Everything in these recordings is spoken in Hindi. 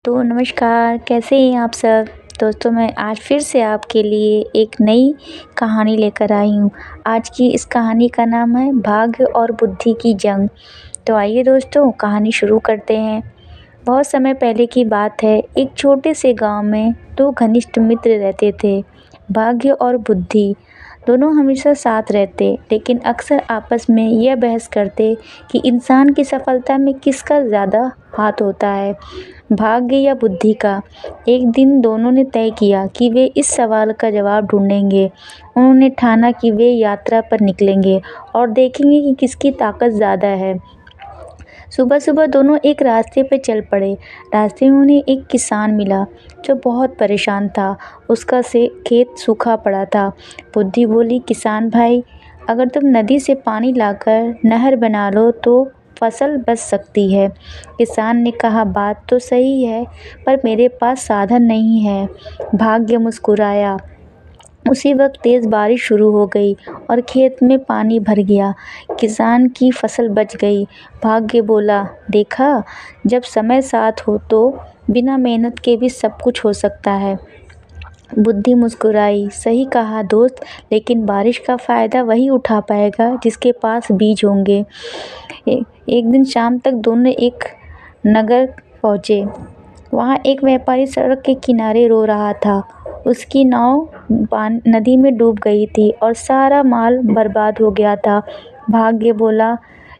तो नमस्कार, कैसे हैं आप सब? दोस्तों मैं आज फिर से आपके लिए एक नई कहानी लेकर आई हूँ। आज की इस कहानी का नाम है भाग्य और बुद्धि की जंग। तो आइए दोस्तों कहानी शुरू करते हैं। बहुत समय पहले की बात है, एक छोटे से गांव में दो घनिष्ठ मित्र रहते थे। भाग्य और बुद्धि दोनों हमेशा साथ रहते, लेकिन अक्सर आपस में यह बहस करते कि इंसान की सफलता में किसका ज़्यादा हाथ होता है, भाग्य या बुद्धि का। एक दिन दोनों ने तय किया कि वे इस सवाल का जवाब ढूंढेंगे। उन्होंने ठाना कि वे यात्रा पर निकलेंगे और देखेंगे कि किसकी ताकत ज़्यादा है। सुबह सुबह दोनों एक रास्ते पर चल पड़े। रास्ते में उन्हें एक किसान मिला जो बहुत परेशान था। उसका से खेत सूखा पड़ा था। बुद्धि बोली, किसान भाई, अगर तुम नदी से पानी लाकर नहर बना लो तो फसल बच सकती है। किसान ने कहा, बात तो सही है, पर मेरे पास साधन नहीं है। भाग्य मुस्कुराया। उसी वक्त तेज़ बारिश शुरू हो गई और खेत में पानी भर गया। किसान की फसल बच गई। भाग्य बोला, देखा, जब समय साथ हो तो बिना मेहनत के भी सब कुछ हो सकता है। बुद्धि मुस्कुराई, सही कहा दोस्त, लेकिन बारिश का फ़ायदा वही उठा पाएगा जिसके पास बीज होंगे। एक दिन शाम तक दोनों एक नगर पहुँचे। वहाँ एक व्यापारी सड़क के किनारे रो रहा था। उसकी नाव नदी में डूब गई थी और सारा माल बर्बाद हो गया था। भाग्य बोला,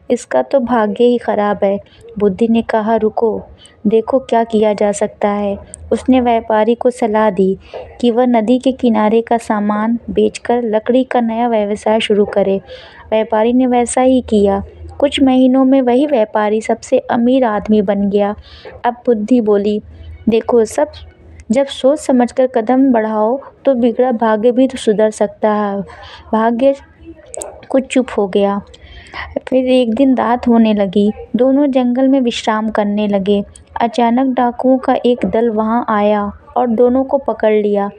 इसका तो भाग्य ही खराब है। बुद्धि ने कहा, रुको, देखो क्या किया जा सकता है। उसने व्यापारी को सलाह दी कि वह नदी के किनारे का सामान बेचकर लकड़ी का नया व्यवसाय शुरू करे। व्यापारी ने वैसा ही किया। कुछ महीनों में वही व्यापारी सबसे अमीर आदमी बन गया। अब बुद्धि बोली, देखो, सब जब सोच समझकर कदम बढ़ाओ तो बिगड़ा भाग्य भी तो सुधर सकता है। भाग्य कुछ चुप हो गया। फिर एक दिन रात होने लगी। दोनों जंगल में विश्राम करने लगे। अचानक डाकुओं का एक दल वहां आया और दोनों को पकड़ लिया।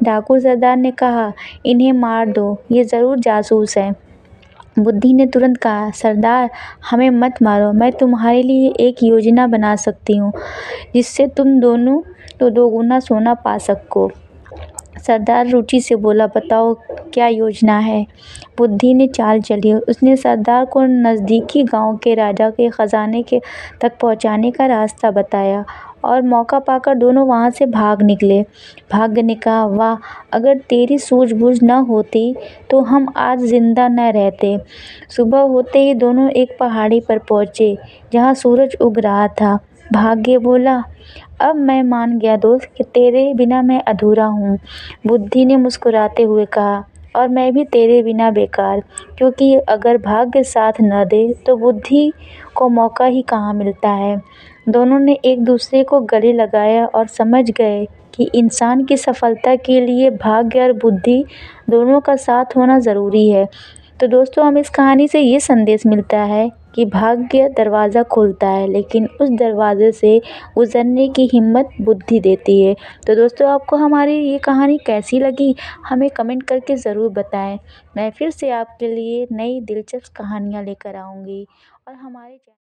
डाकू सरदार ने कहा, इन्हें मार दो, ये ज़रूर जासूस हैं। बुद्धि ने तुरंत कहा, सरदार, हमें मत मारो, मैं तुम्हारे लिए एक योजना बना सकती हूँ जिससे तुम दोनों तो दोगुना सोना पा सको। सरदार रुचि से बोला, बताओ क्या योजना है। बुद्धि ने चाल चली। उसने सरदार को नज़दीकी गांव के राजा के ख़जाने के तक पहुंचाने का रास्ता बताया और मौका पाकर दोनों वहां से भाग निकले। भाग्य ने कहा, वाह, अगर तेरी सूझबूझ न होती तो हम आज जिंदा न रहते। सुबह होते ही दोनों एक पहाड़ी पर पहुंचे जहां सूरज उग रहा था। भाग्य बोला, अब मैं मान गया दोस्त कि तेरे बिना मैं अधूरा हूँ। बुद्धि ने मुस्कुराते हुए कहा, और मैं भी तेरे बिना बेकार, क्योंकि अगर भाग्य साथ न दे तो बुद्धि को मौका ही कहाँ मिलता है। दोनों ने एक दूसरे को गले लगाया और समझ गए कि इंसान की सफलता के लिए भाग्य और बुद्धि दोनों का साथ होना ज़रूरी है। तो दोस्तों हमें इस कहानी से ये संदेश मिलता है कि भाग्य दरवाज़ा खोलता है, लेकिन उस दरवाजे से गुजरने की हिम्मत बुद्धि देती है। तो दोस्तों आपको हमारी ये कहानी कैसी लगी, हमें कमेंट करके ज़रूर बताएं। मैं फिर से आपके लिए नई दिलचस्प कहानियाँ लेकर आऊँगी और हमारे